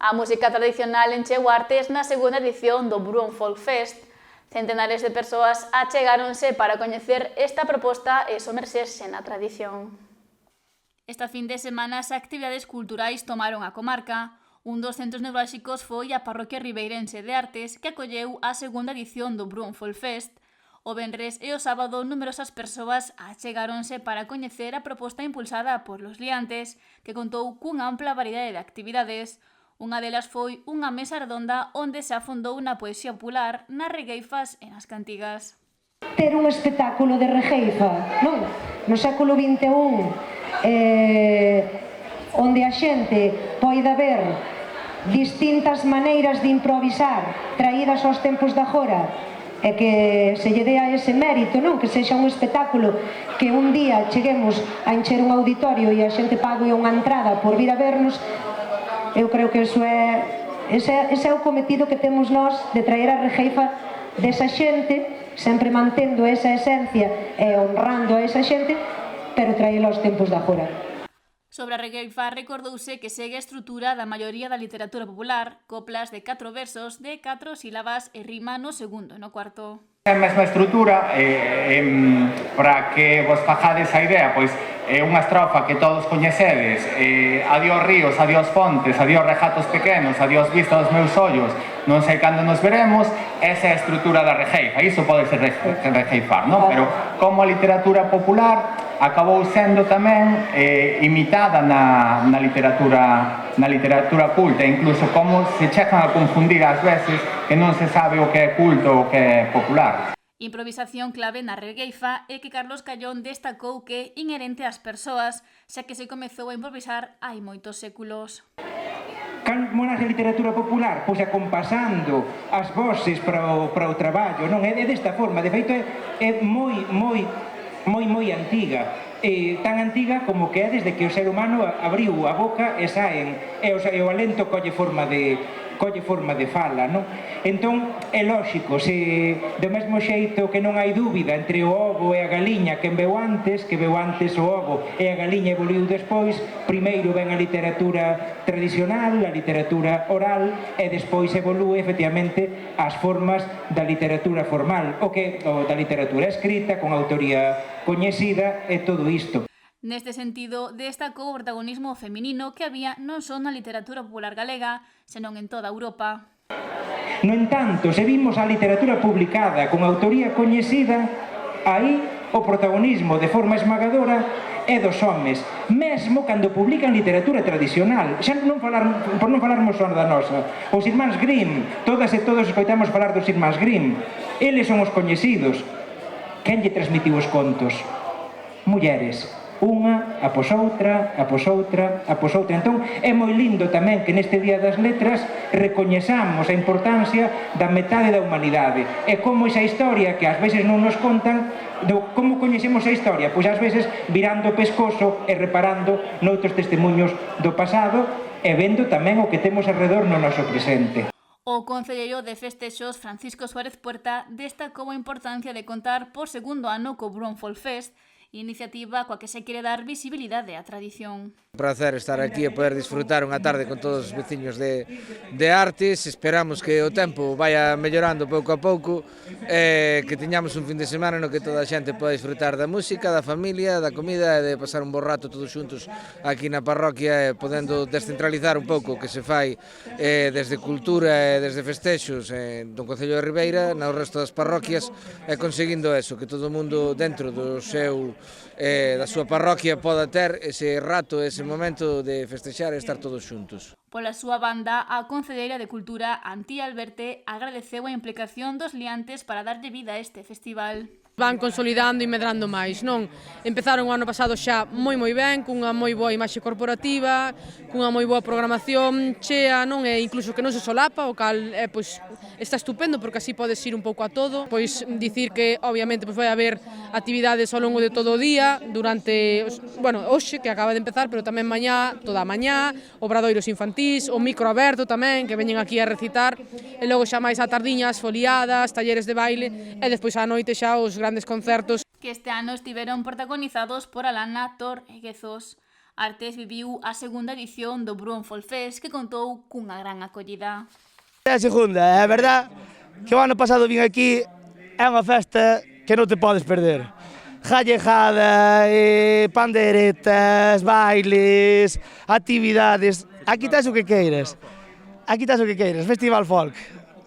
A música tradicional encheu Artes na segunda edición do Brun Folk Fest. Centenares de persoas achegáronse para coñecer esta proposta e somerxerse na tradición. Esta fin de semana as actividades culturais tomaron a comarca. Un dos centros neurálxicos foi a parroquia ribeirense de Artes, que acolleu a segunda edición do Brun Folk Fest. O venres e o sábado numerosas persoas achegáronse para coñecer a proposta impulsada por Los Liantes, que contou cunha ampla variedade de actividades. Unha delas foi unha mesa redonda onde se afondou na poesía popular, nas regueifas e nas cantigas. Ter un espectáculo de regueifa, non? No século XXI, onde a xente poida ver distintas maneiras de improvisar traídas aos tempos de agora, e que se lle dea ese mérito, non? Que sexa un espectáculo que un día cheguemos a encher un auditorio e a xente pague unha entrada por vir a vernos. Eu creo que ese é o cometido que temos nós de traer a regueifa desa xente, sempre mantendo esa esencia e honrando a esa xente, pero traela aos tempos de agora. Sobre a regueifa recordouse que segue a estrutura da maioría da literatura popular, coplas de 4 versos de 4 sílabas e rima no segundo e no cuarto. A mesma estrutura, para que vos fajades a idea, pois é unha estrofa que todos coñecedes, adiós ríos, adiós fontes, adiós rejatos pequenos, adiós vista dos meus ollos, non sei cando nos veremos, esa é a estrutura da regueifa, iso pode ser regueifar, non? Pero como a literatura popular acabou sendo tamén imitada na literatura culta, incluso como se chegan a confundir ás veces que non se sabe o que é culto ou o que é popular. Improvisación clave na regueifa é que Carlos Callón destacou que é inherente ás persoas, xa que se comezou a improvisar hai moitos séculos. Como na literatura popular, pois acompasando as voces para o traballo, non? É desta forma, de feito é moi antiga, tan antiga como que é desde que o ser humano abriu a boca e saen, e o alento colle forma de fala, non? Entón, é lóxico, se do mesmo xeito que non hai dúbida entre o ovo e a galiña que veu antes o ovo e a galiña evoluiu despois, primeiro ven a literatura tradicional, a literatura oral, e despois evolúe efectivamente as formas da literatura formal, da literatura escrita, con autoría coñecida e todo isto. Neste sentido, destacou o protagonismo feminino que había non só na literatura popular galega, senón en toda Europa. No entanto, se vimos a literatura publicada con autoría coñecida, aí o protagonismo de forma esmagadora é dos homes, mesmo cando publican literatura tradicional, xa por non falarmos só da nosa. Os irmáns Grimm, todas e todos escoitamos falar dos irmáns Grimm, eles son os coñecidos. Quen lle transmitiu os contos? Mulleres. Unha, após outra. Entón, é moi lindo tamén que neste Día das Letras recoñezamos a importancia da metade da humanidade. E como esa historia que ás veces non nos contan, como coñecemos a historia? Pois ás veces virando o pescozo e reparando noutros testemunhos do pasado e vendo tamén o que temos alrededor no noso presente. O concelleiro de Festexos, Francisco Suárez Puerta, destacou a importancia de contar por segundo ano co Brun Folk Fest, iniciativa coa que se quere dar visibilidade á tradición. Un placer estar aquí e poder disfrutar unha tarde con todos os veciños de Artes. Esperamos que o tempo vaya mellorando pouco a pouco e que teñamos un fin de semana no que toda a xente poda disfrutar da música, da familia, da comida e de pasar un bo rato todos xuntos aquí na parroquia e podendo descentralizar un pouco o que se fai desde cultura e desde festexos do Concello de Ribeira no resto das parroquias e conseguindo eso, que todo o mundo dentro do seu da súa parroquia poda ter ese rato, ese momento de festexar e estar todos xuntos. Pola súa banda, a concelleira de Cultura, Antía Alberte, agradeceu a implicación dos liantes para darlle vida a este festival. Van consolidando e medrando máis, non? Empezaron o ano pasado xa moi ben, cunha moi boa imaxe corporativa, cunha moi boa programación chea, non? E incluso que non se solapa, o cal pois está estupendo porque así podes ir un pouco a todo. Pois dicir que obviamente pois vai haber actividades ao longo de todo o día, durante, hoxe que acaba de empezar, pero tamén mañá, toda a mañá, obradoiros infantís, o micro aberto tamén, que veñen aquí a recitar, e logo xa máis a tardiñas, foliadas, talleres de baile, e despois á noite xa os grandes concertos. Que este ano estiveron protagonizados por Alana, Thor e Guezos. Artes viviu a segunda edición do Bruón Folk Fest que contou cunha gran acollida. É a segunda, é verdad que o ano pasado vin aquí, é unha festa que non te podes perder. Jallejada, panderetas, bailes, actividades, aquí tes o que queiras. Aquí tes o que queiras, Festival Folk.